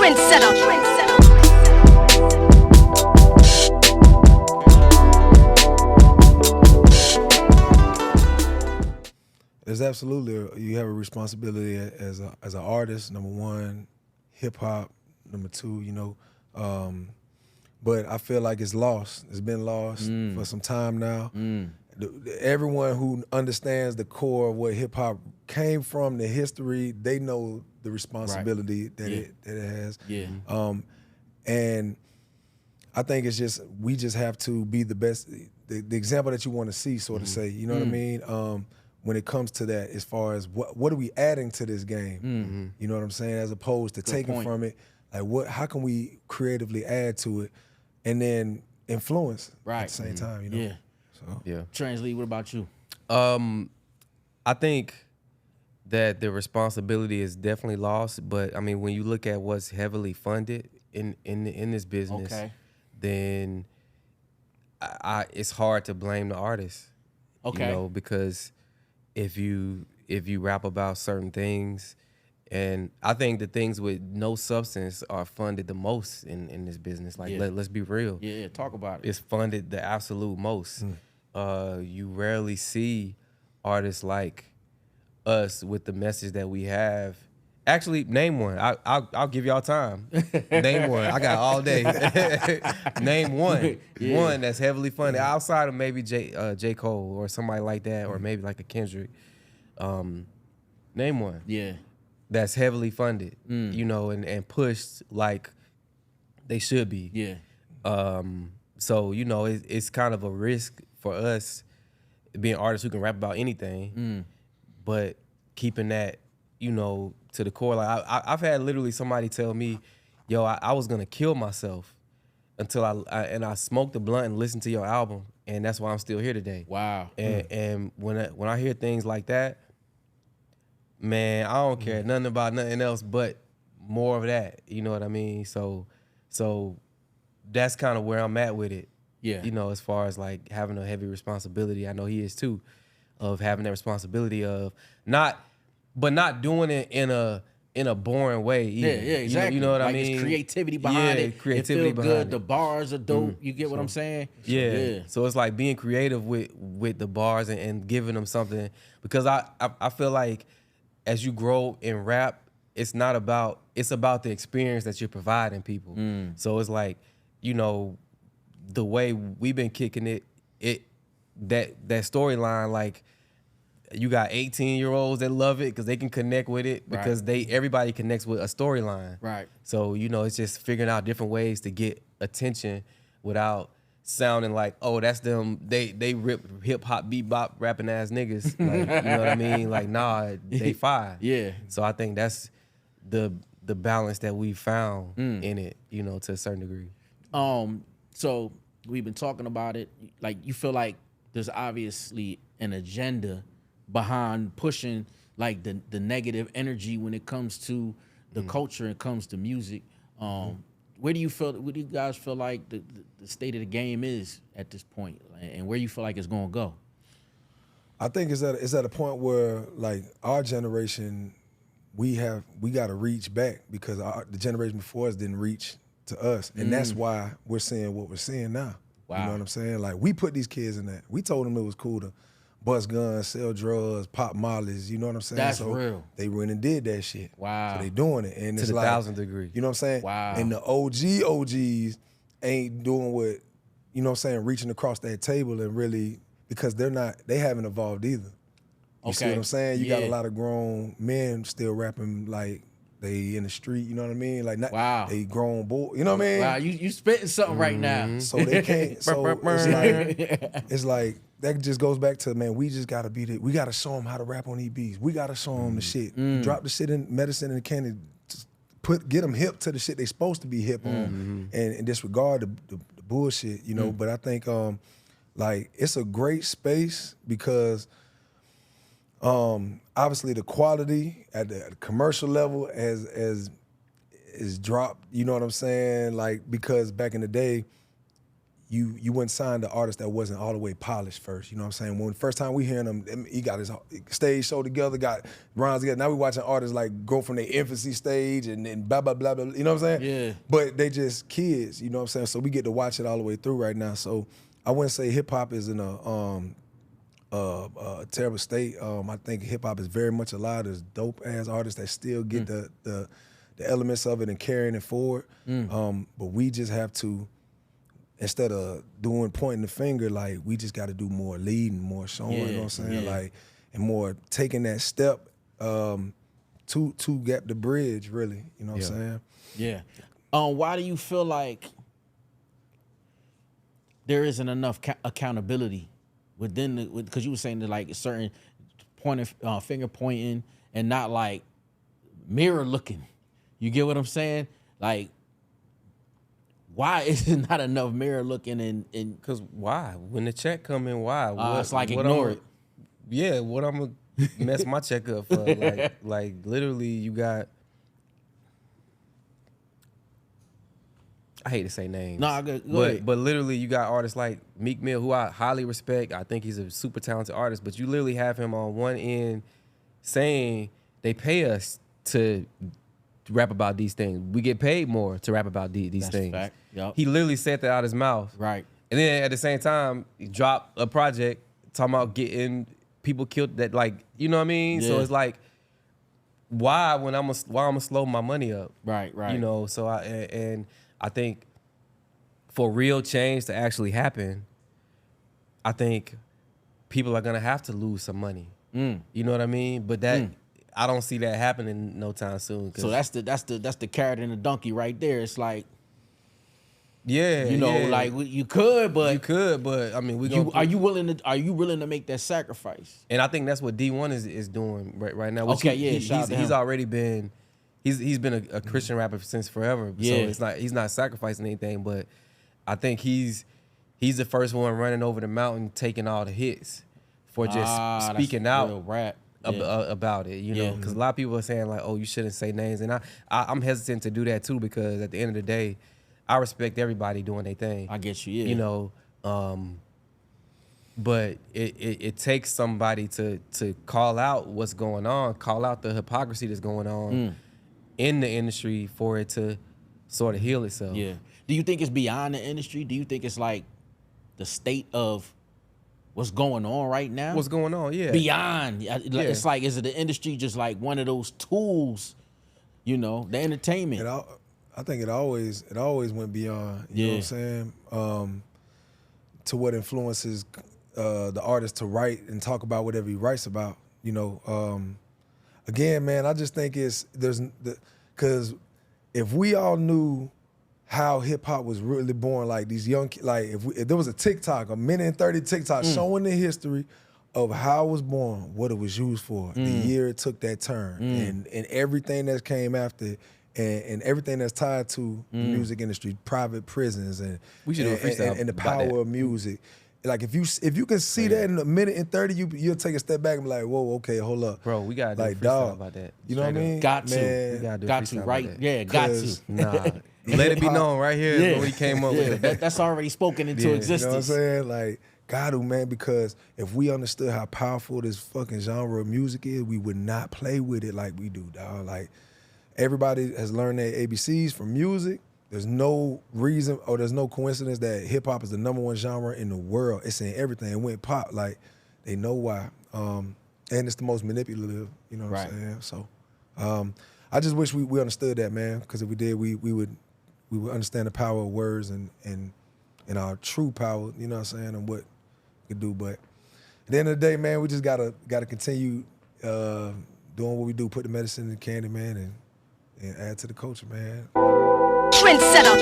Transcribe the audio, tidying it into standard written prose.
Trendsetter. There's absolutely you have a responsibility as an artist. Number one, hip hop. Number two, but I feel like it's lost. It's been lost for some time now. Everyone who understands the core of what hip hop came from, the history, they know the responsibility that it has. Yeah. And I think it's just we just have to be the best, the example that you want to see, so to say. You know what I mean? When it comes to that, as far as what are we adding to this game? You know what I'm saying? As opposed to taking from it, like how can we creatively add to it, and then influence at the same time? You know? Yeah. So Yeah. Translee, what about you? I think that the responsibility is definitely lost, but I mean, when you look at what's heavily funded in this business, then it's hard to blame the artist. Okay. You know, because if you rap about certain things, and I think the things with no substance are funded the most in this business. Like let's be real. Yeah, talk about it. It's funded the absolute most. You rarely see artists like us with the message that we have. Actually, name one. I'll give y'all time. Name one. I got all day. Name one. One that's heavily funded outside of maybe J. Cole or somebody like that, or maybe like a Kendrick. Name one. Yeah. That's heavily funded. You know, and pushed like they should be. Yeah. So you know, it's kind of a risk for us being artists who can rap about anything, but keeping that, you know, to the core. Like I've had literally somebody tell me, "Yo, I was gonna kill myself until I smoked the blunt and listened to your album, and that's why I'm still here today." Wow. And when I hear things like that, man, I don't care nothing about nothing else but more of that. You know what I mean? So that's kind of where I'm at with it. Yeah. You know, as far as like having a heavy responsibility, I know he is too, of having that responsibility of not doing it in a boring way either. Yeah, exactly. You know what like I mean? It's creativity behind it. Creativity it feel behind good. it. The bars are dope. You get what I'm saying? Yeah. So it's like being creative with the bars and giving them something, because I feel like as you grow in rap, it's about the experience that you're providing people. So it's like, you know, the way we've been kicking that storyline, like you got 18-year-olds that love it because they can connect with it, because everybody connects with a storyline. Right. So, you know, it's just figuring out different ways to get attention without sounding like, oh, that's them, they rip hip hop bebop rapping ass niggas. Like, you know what I mean? Like, nah, they fire. Yeah. So I think that's the balance that we found in it, you know, to a certain degree. So we've been talking about it. Like, you feel like there's obviously an agenda behind pushing like the negative energy when it comes to the culture and it comes to music. Where do you guys feel like the state of the game is at this point, and where you feel like it's gonna go? I think it's at a point where, like, our generation, we got to reach back, because the generation before us didn't reach to us, and that's why we're seeing what we're seeing now. Wow. You know what I'm saying? Like, we put these kids in that. We told them it was cool to bust guns, sell drugs, pop mollies. You know what I'm saying? That's real. They went and did that shit. Wow. So they doing it, and To it's the like 1,000th degree. You know what I'm saying? Wow. And the OGs ain't doing what, you know what I'm saying, reaching across that table and really, because they haven't evolved either. You see what I'm saying? You got a lot of grown men still rapping like they in the street, you know what I mean? Like, not they grown boy, you know what I mean? Wow, you spitting something right now. So they can't. So it's like that just goes back to, man, we just gotta we gotta show them how to rap on these beats. We gotta show them the shit. Drop the shit in medicine and the candy. Get them hip to the shit they supposed to be hip on, and disregard the bullshit, you know. But I think like, it's a great space because obviously the quality at the commercial level is dropped, you know what I'm saying? Like, because back in the day, you wouldn't sign the artist that wasn't all the way polished first. You know what I'm saying? When the first time we hearing him, he got his stage show together, got rhymes together. Now we watching artists like go from their infancy stage and blah, blah, blah, blah. You know what I'm saying? Yeah. But they just kids, you know what I'm saying? So we get to watch it all the way through right now. So I wouldn't say hip hop is in a terrible state. I think hip hop is very much alive. There's dope ass artists that still get the elements of it and carrying it forward. But we just have to, instead of pointing the finger, like we just got to do more leading, more showing. You know what I'm saying? Like, and more taking that step to gap the bridge. Really, you know what I'm saying? Yeah. Why do you feel like there isn't enough accountability within the? Because you were saying that like a certain finger pointing and not like mirror looking. You get what I'm saying? Like, why is it not enough mirror looking and because why? When the check come in, why? It's like ignore it. Yeah, what I'm gonna mess my check up for? Like literally, you got. I hate to say names. No, go ahead. But literally, you got artists like Meek Mill, who I highly respect. I think he's a super talented artist. But you literally have him on one end saying they pay us to rap about these things. We get paid more to rap about these That's things. A fact. Yep. He literally said that out his mouth. Right. And then at the same time, he dropped a project talking about getting people killed that, like, you know what I mean? Yeah. So it's like, why I'm gonna slow my money up? Right. You know, so I think for real change to actually happen, I think people are gonna have to lose some money. You know what I mean? But that I don't see that happening no time soon. So that's the carrot and the donkey right there. It's like, yeah, you know, like you could, but I mean, are you willing to make that sacrifice? And I think that's what D1 is doing right now. Which Okay, he's already been he's been a Christian rapper since forever. Yeah. So it's not he's not sacrificing anything, but I think he's the first one running over the mountain, taking all the hits for just speaking out real rap. About it, you know, because a lot of people are saying like, "Oh, you shouldn't say names," and I'm hesitant to do that too, because at the end of the day, I respect everybody doing their thing. I get you, yeah. You know, but it takes somebody to call out what's going on, call out the hypocrisy that's going on in the industry for it to sort of heal itself. Yeah. Do you think it's beyond the industry? Do you think it's like the state of what's going on right now? What's going on? Yeah. Beyond. It's like, is it the industry just like one of those tools, you know, the entertainment? I think it always went beyond, you know what I'm saying? To what influences the artist to write and talk about whatever he writes about, you know. Again, man, I just think because if we all knew how hip hop was really born, like these young, like if there was a TikTok, a minute and 30 TikTok showing the history of how it was born, what it was used for, the year it took that turn, and everything that came after, and everything that's tied to the music industry, private prisons, and we should do a freestyle and the power of music. Like if you can see that in a minute and 30, you'll take a step back and be like, whoa, okay, hold up, bro. We gotta do like, a freestyle dog, about that. You know what I mean? Got to. Man, we gotta do a got freestyle to, about right? that. Yeah, got to. Nah, let it be known right here is what we came up with. That's already spoken into existence. You know what I'm saying? Like, got to, man, because if we understood how powerful this fucking genre of music is, we would not play with it like we do, dog. Like, everybody has learned their ABCs from music. There's no reason or there's no coincidence that hip hop is the #1 genre in the world. It's in everything. It went pop. Like, they know why. And it's the most manipulative, you know what I'm saying? So I just wish we understood that, man, because if we did, we would understand the power of words and our true power, you know what I'm saying, and what we could do. But at the end of the day, man, we just gotta continue doing what we do, put the medicine in the candy, man, and add to the culture, man. Trendsetter.